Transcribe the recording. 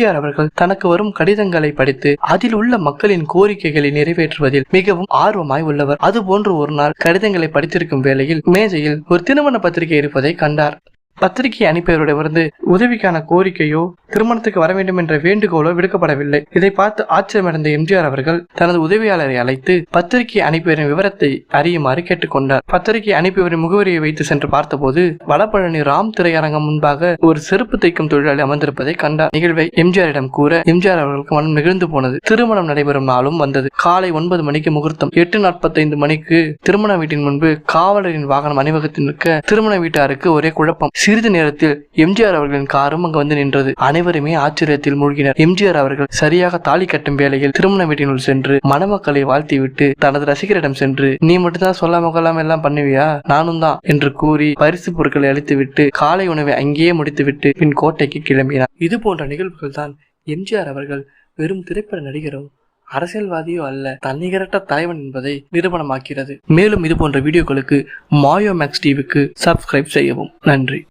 எம்ஜிஆர் அவர்கள் தனக்கு வரும் கடிதங்களை படித்து அதில் உள்ள மக்களின் கோரிக்கைகளை நிறைவேற்றுவதில் மிகவும் ஆர்வமாய் உள்ளவர். அதுபோன்று ஒரு நாள் கடிதங்களை படித்திருக்கும் வேளையில் மேஜையில் ஒரு திருமண பத்திரிகை இருப்பதை கண்டார். பத்திரிகை அனுப்பியவரிடமிருந்து உதவிக்கான கோரிக்கையோ திருமணத்துக்கு வர வேண்டும் என்ற வேண்டுகோளோ விடுக்கப்படவில்லை. இதை பார்த்து ஆச்சரியமடைந்த எம்ஜிஆர் அவர்கள் தனது உதவியாளரை அழைத்து பத்திரிகை அனுப்பியவரின் விவரத்தை அறியுமாறு கேட்டுக்கொண்டார். பத்திரிகை அனுப்பியவரின் முகவரியை வைத்து சென்று பார்த்தபோது வடபழனி ராம் திரையரங்கம் முன்பாக ஒரு செருப்பு தைக்கும் தொழிலாளி அமர்ந்திருப்பதை கண்டார். நிகழ்வை எம்ஜிஆரிடம் கூற எம்ஜிஆர் அவர்களுக்கு மனம் நெகிழ்ந்து போனது. திருமணம் நடைபெறும் நாளும் வந்தது. காலை 9 மணிக்கு முகூர்த்தம். 8:45 மணிக்கு திருமண வீட்டின் முன்பு காவலரின் வாகனம் அணிவகுத்து நிற்க திருமண வீட்டாருக்கு ஒரே குழப்பம். சிறிது நேரத்தில் எம்ஜிஆர் அவர்களின் காரும் அங்கு வந்து நின்றது. அனைவருமே ஆச்சரியத்தில் மூழ்கினர். எம்ஜிஆர் அவர்கள் சரியாக தாலி கட்டும் வேளையில் திருமண வீட்டினுள் சென்று மணமக்களை வாழ்த்திவிட்டு தனது ரசிகரிடம் சென்று, நீ மட்டும்தான் சொல்லாம கொள்ளாம எல்லாம் பண்ணுவியா, நானும் தான் என்று கூறி பரிசு பொருட்களை அளித்துவிட்டு காலை உணவை அங்கேயே முடித்துவிட்டு பின் கோட்டைக்கு கிளம்பினார். இது போன்ற நிகழ்வுகள் தான் எம்ஜிஆர் அவர்கள் வெறும் திரைப்பட நடிகரோ அரசியல்வாதியோ அல்ல, தன்னிகரற்ற தலைவன் என்பதை நிரூபணமாக்கிறது. மேலும் இது போன்ற வீடியோக்களுக்கு மாயோ மேக்ஸ் டிவிக்கு சப்ஸ்கிரைப் செய்யவும். நன்றி.